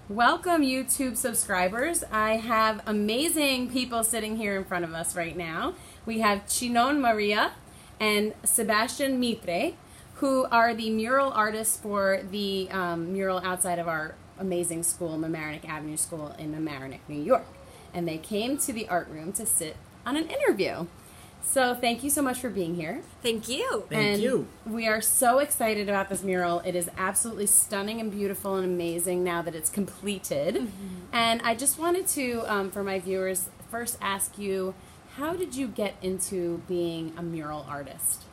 Welcome, YouTube subscribers. I have amazing people sitting here in front of us right now. We have Chinon Maria and Sebastian Mitre, who are the mural artists for the mural outside of our amazing school, Mamaroneck Avenue School in Mamaroneck, New York. And they came to the art room to sit on an interview. So thank you so much for being here. Thank you. Thank you. We are so excited about this mural. It is absolutely stunning and beautiful and amazing now that it's completed. Mm-hmm. And I just wanted to, for my viewers, first ask you, how did you get into being a mural artist?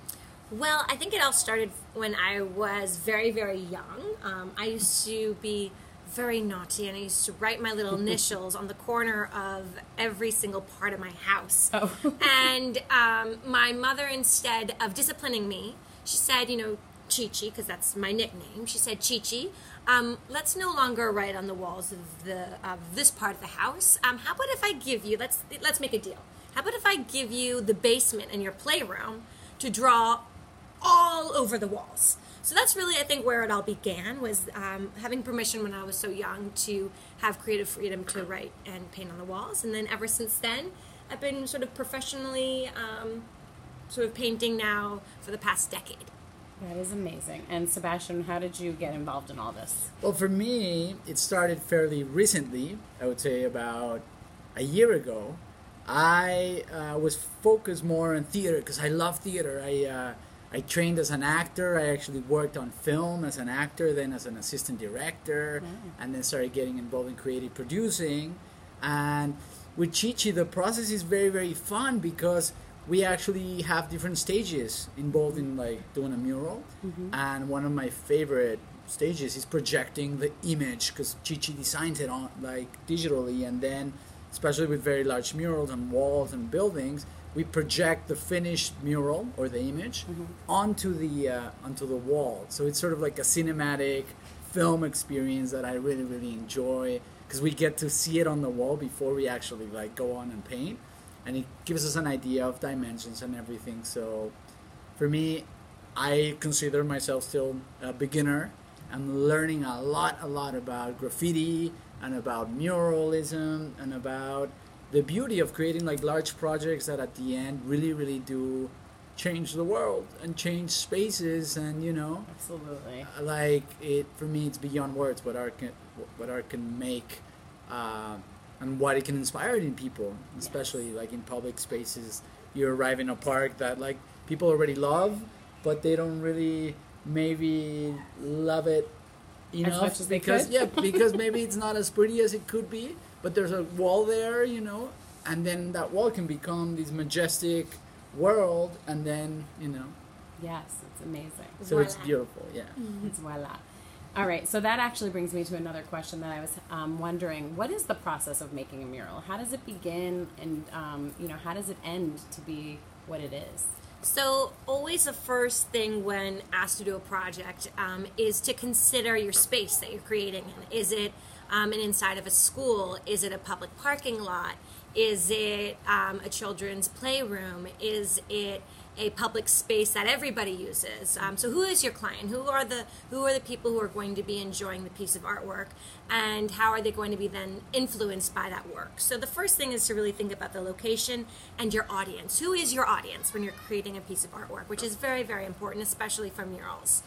Well, I think it all started when I was very, very young. I used to be very naughty, and I used to write my little initials on the corner of every single part of my house. Oh. And my mother, instead of disciplining me, she said, you know, ChiChi, because that's my nickname, she said, ChiChi, let's no longer write on the walls of this part of the house. How about if I give you, let's make a deal. How about if I give you the basement and your playroom to draw all over the walls? So that's really, I think, where it all began, was having permission when I was so young to have creative freedom to write and paint on the walls. And then ever since then, I've been sort of professionally painting now for the past decade. That is amazing. And Sebastian, how did you get involved in all this? Well, for me, it started fairly recently. I would say about a year ago. I was focused more on theater because I love theater. I trained as an actor. I actually worked on film as an actor, then as an assistant director, and then started getting involved in creative producing. And with ChiChi, the process is very, very fun because we actually have different stages involved in like doing a mural. Mm-hmm. And one of my favorite stages is projecting the image, because ChiChi designs it on like digitally, and then especially with very large murals on walls and buildings, we project the finished mural or the image onto the wall. So it's sort of like a cinematic film experience that I really, really enjoy, because we get to see it on the wall before we actually like go on and paint, and it gives us an idea of dimensions and everything. So for me, I consider myself still a beginner. I'm learning a lot about graffiti and about muralism and about the beauty of creating like large projects that at the end really, really do change the world and change spaces. And you know, absolutely, like it, for me, it's beyond words what art can make, and what it can inspire in people, especially like in public spaces. You arrive in a park that like people already love, but they don't really maybe love it enough, as much as they because could. because maybe it's not as pretty as it could be. But there's a wall there, you know, and then that wall can become this majestic world, and then, you know. Yes, it's amazing. So it's beautiful, yeah. It's voila. All right, so that actually brings me to another question that I was wondering. What is the process of making a mural? How does it begin, and, you know, how does it end to be what it is? So always the first thing when asked to do a project is to consider your space that you're creating. Is it an inside of a school? Is it a public parking lot? Is it a children's playroom? Is it a public space that everybody uses? So who is your client? Who are the people who are going to be enjoying the piece of artwork, and how are they going to be then influenced by that work? So the first thing is to really think about the location and your audience. Who is your audience when you're creating a piece of artwork, which is very, very important, especially for murals.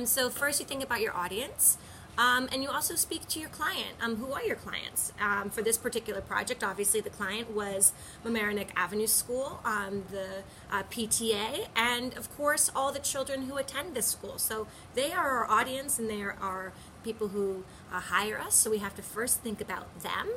So first you think about your audience. And you also speak to your client. Who are your clients? For this particular project, obviously the client was Mamaroneck Avenue School, the PTA, and of course all the children who attend this school. So they are our audience, and they are people who hire us. So we have to first think about them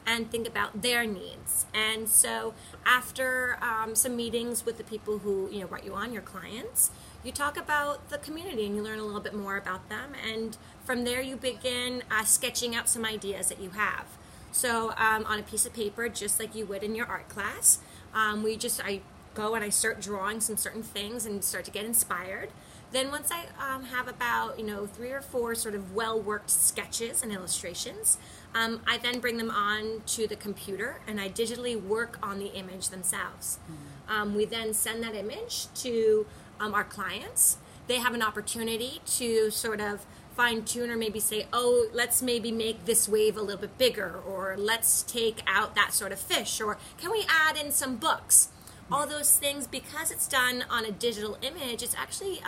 and think about their needs. And so after some meetings with the people who brought you on, your clients, you talk about the community and you learn a little bit more about them, and from there you begin sketching out some ideas that you have. So on a piece of paper, just like you would in your art class, I go and I start drawing some certain things and start to get inspired. Then once I have about 3 or 4 sort of well-worked sketches and illustrations, I then bring them on to the computer and I digitally work on the image themselves. We then send that image to our clients. They have an opportunity to sort of fine tune or maybe say, oh, let's maybe make this wave a little bit bigger, or let's take out that sort of fish, or can we add in some books? All those things, because it's done on a digital image, it's actually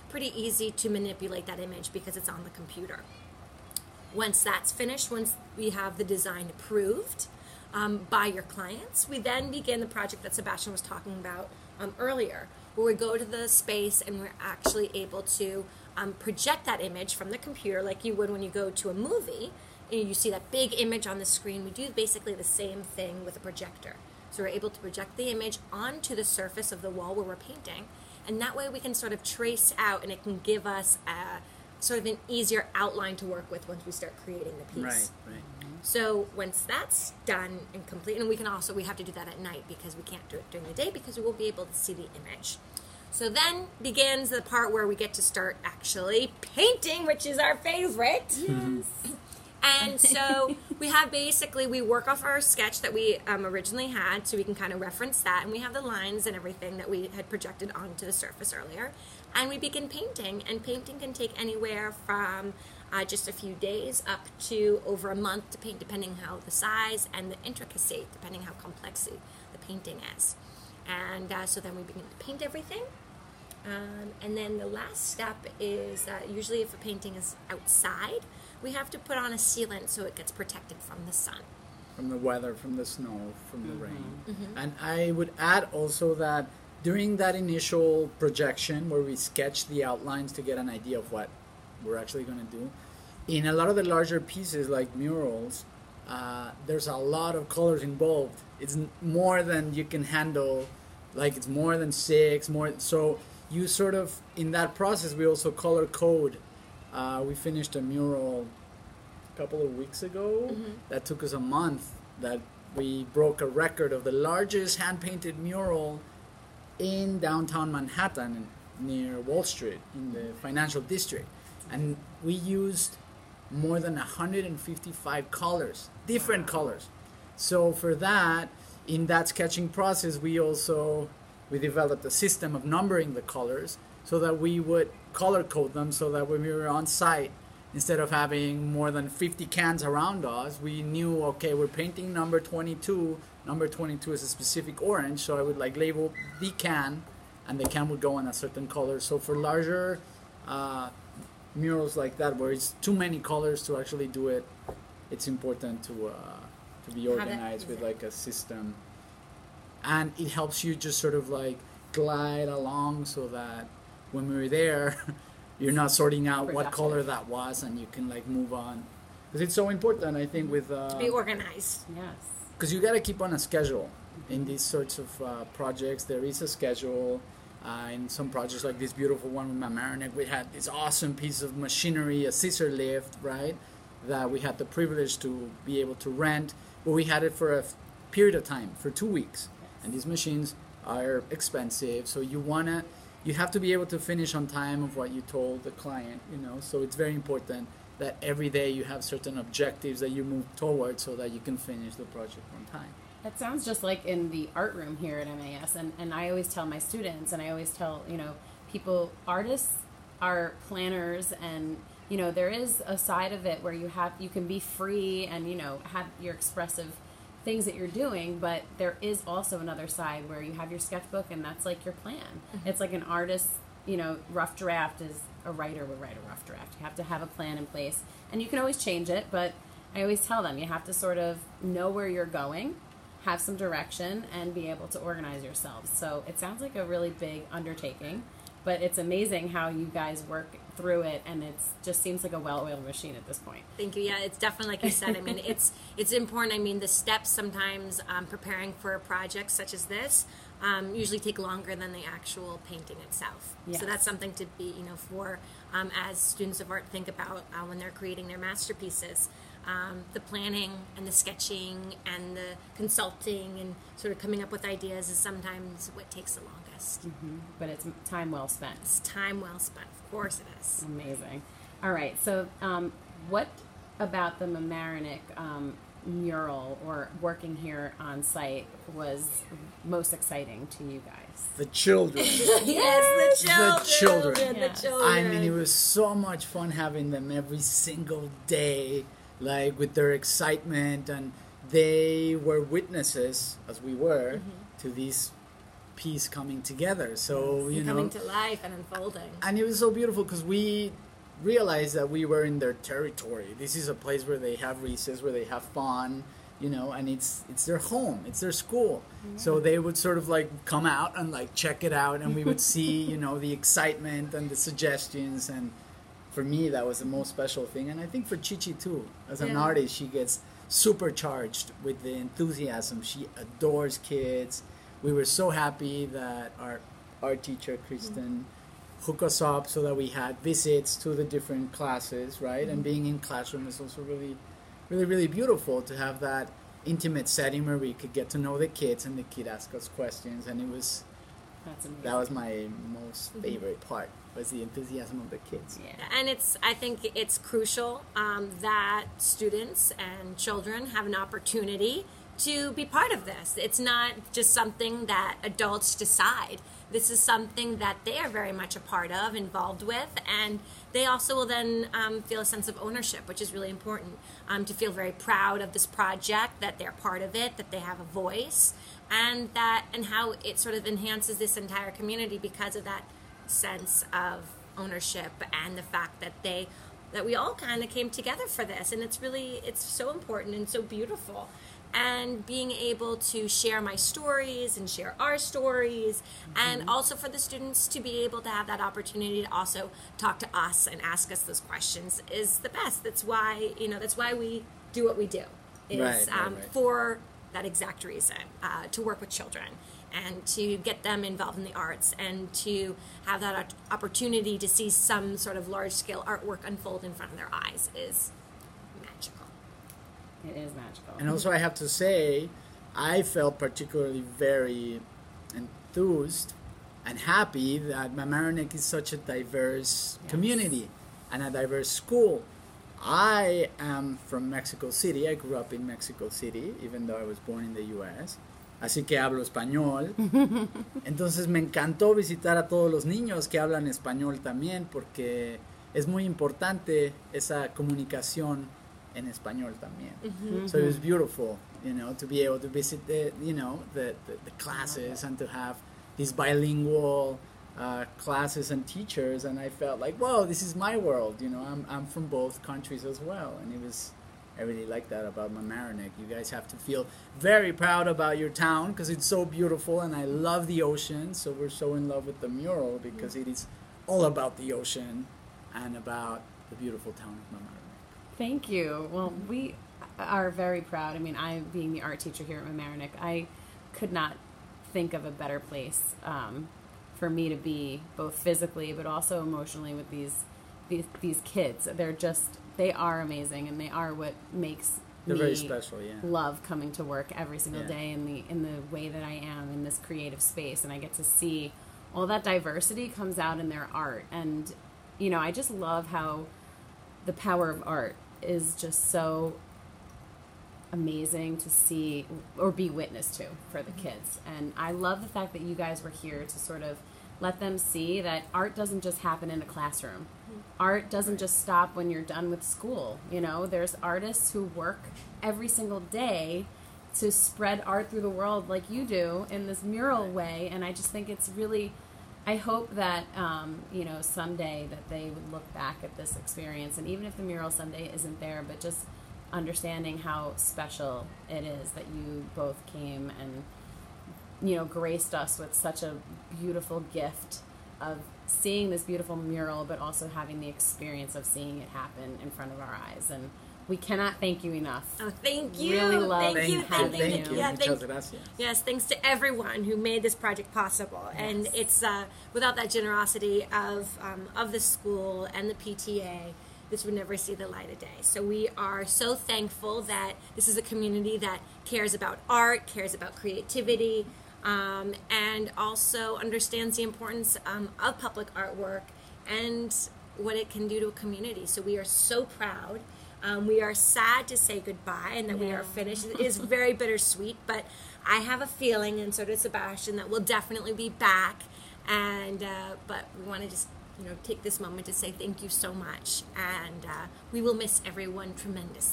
pretty easy to manipulate that image because it's on the computer. Once that's finished, once we have the design approved by your clients, we then begin the project that Sebastian was talking about earlier, where we go to the space and we're actually able to project that image from the computer like you would when you go to a movie and you see that big image on the screen. We do basically the same thing with a projector. So we're able to project the image onto the surface of the wall where we're painting, and that way we can sort of trace out, and it can give us sort of an easier outline to work with once we start creating the piece. Right. So once that's done and complete, and we have to do that at night because we can't do it during the day because we won't be able to see the image. So then begins the part where we get to start actually painting, which is our favorite. Yes. And so we work off our sketch that we originally had, so we can kind of reference that, and we have the lines and everything that we had projected onto the surface earlier, and we begin painting, and painting can take anywhere from just a few days up to over a month to paint, depending how the size and the intricacy, depending how complex the painting is. And so then we begin to paint everything. And then the last step is usually if a painting is outside, we have to put on a sealant so it gets protected from the sun. From the weather, from the snow, from the rain. And I would add also that during that initial projection where we sketch the outlines to get an idea of what we're actually going to do, in a lot of the larger pieces like murals, there's a lot of colors involved. It's more than you can handle, like it's more than six, so you sort of, in that process, we also color code. We finished a mural a couple of weeks ago. That took us a month. That we broke a record of the largest hand-painted mural in downtown Manhattan near Wall Street in the financial district. And we used more than 155 colors, different colors. So for that, in that sketching process, we developed a system of numbering the colors so that we would color code them, so that when we were on site, instead of having more than 50 cans around us, we knew, okay, we're painting number 22. Number 22 is a specific orange, so I would like label the can, and the can would go in a certain color. So for larger murals like that, where it's too many colors to actually do it, it's important to be organized with like a system. And it helps you just sort of like glide along so that when we're there, you're not sorting out what color that was, and you can like move on. Because it's so important, I think, with... be organized. Yes. Because you got to keep on a schedule. In these sorts of projects, there is a schedule. In some projects like this beautiful one with Mamaroneck, we had this awesome piece of machinery, a scissor lift, right? That we had the privilege to be able to rent. But we had it for a period of time, for 2 weeks. And these machines are expensive, so you have to be able to finish on time of what you told the client, so it's very important that every day you have certain objectives that you move towards so that you can finish the project on time. That sounds just like in the art room here at MAS, and I always tell my students, and I always tell, people, artists are planners, and, there is a side of it where you can be free and, have your expressive things that you're doing, but there is also another side where you have your sketchbook, and that's like your plan. It's like an artist, rough draft is a writer would write a rough draft. You have to have a plan in place, and you can always change it, but I always tell them you have to sort of know where you're going, have some direction, and be able to organize yourselves. So it sounds like a really big undertaking, but it's amazing how you guys work through it, and it just seems like a well-oiled machine at this point. Thank you. Yeah, it's definitely, like you said, I mean, it's important. I mean, the steps sometimes preparing for a project such as this usually take longer than the actual painting itself. Yes. So that's something to be, for as students of art think about when they're creating their masterpieces. The planning and the sketching and the consulting and sort of coming up with ideas is sometimes what takes the longest. But it's time well spent. It's time well spent. Of course it is. Amazing. All right. So what about the Mamaroneck mural or working here on site was most exciting to you guys? The children. Yes, the children. Yeah. The children. I mean, it was so much fun having them every single day, like with their excitement, and they were witnesses, as we were, to this piece coming together. So, you know, coming to life and unfolding. and it was so beautiful because we realized that we were in their territory. This is a place where they have recess, where they have fun, you know, and it's their home, it's their school. So they would sort of like come out and like check it out, and we would see, you know, the excitement and the suggestions. And for me, that was the most special thing. And I think for ChiChi too, as an artist, she gets supercharged with the enthusiasm. She adores kids. We were so happy that our art teacher, Kristen, hooked us up so that we had visits to the different classes, right? And being in classroom is also really, really, really beautiful to have that intimate setting where we could get to know the kids and the kid ask us questions. And it was, That's amazing. that was my most favorite part, was the enthusiasm of the kids. Yeah. And I think it's crucial that students and children have an opportunity to be part of this. It's not just something that adults decide. This is something that they are very much a part of, involved with, and they also will then feel a sense of ownership, which is really important, to feel very proud of this project, that they're part of it, that they have a voice, and how it sort of enhances this entire community because of that sense of ownership and the fact that we all kind of came together for this. And it's so important and so beautiful. And being able to share my stories and share our stories, and also for the students to be able to have that opportunity to also talk to us and ask us those questions is the best. That's why we do what we do, is Right. for that exact reason, to work with children and to get them involved in the arts and to have that opportunity to see some sort of large-scale artwork unfold in front of their eyes is magical. It is magical. And also, I have to say, I felt particularly very enthused and happy that Mamaroneck is such a diverse community and a diverse school. I am from Mexico City. I grew up in Mexico City, even though I was born in the U.S. Así que hablo español. Entonces me encantó visitar a todos los niños que hablan español también, porque es muy importante esa comunicación en español también. So it was beautiful, you know, to be able to visit the classes and to have these bilingual classes and teachers, and I felt like, whoa, this is my world, you know. I'm from both countries as well, and I really like that about Mamaroneck. You guys have to feel very proud about your town because it's so beautiful, and I love the ocean, so we're so in love with the mural because it is all about the ocean and about the beautiful town of Mamaroneck. Thank you. Well, we are very proud. I mean, I, being the art teacher here at Mamaroneck, I could not think of a better place for me to be, both physically but also emotionally, with these kids. They are amazing, and they are what makes They're me very special, yeah. love coming to work every single Yeah. day in the way that I am in this creative space, and I get to see all that diversity comes out in their art. And you know, I just love how the power of art is just so amazing to see or be witness to for the kids. And I love the fact that you guys were here to sort of let them see that art doesn't just happen in a classroom. Art doesn't just stop when you're done with school. You know, there's artists who work every single day to spread art through the world like you do in this mural way. And I just think it's really, I hope that, you know, someday that they would look back at this experience, and even if the mural someday isn't there, but just understanding how special it is that you both came and, you know, graced us with such a beautiful gift of seeing this beautiful mural, but also having the experience of seeing it happen in front of our eyes. And we cannot thank you enough. Oh, thank you. Really love thank you. having Thank you. Yeah, Muchas gracias. Yes, thanks to everyone who made this project possible. Yes. And it's without that generosity of the school and the PTA, this would never see the light of day. So we are so thankful that this is a community that cares about art, cares about creativity, and also understands the importance of public artwork and what it can do to a community. So we are so proud We are sad to say goodbye and that we are finished. It is very bittersweet, but I have a feeling, and so does Sebastian, that we'll definitely be back. And but we want to just take this moment to say thank you so much, and we will miss everyone tremendously.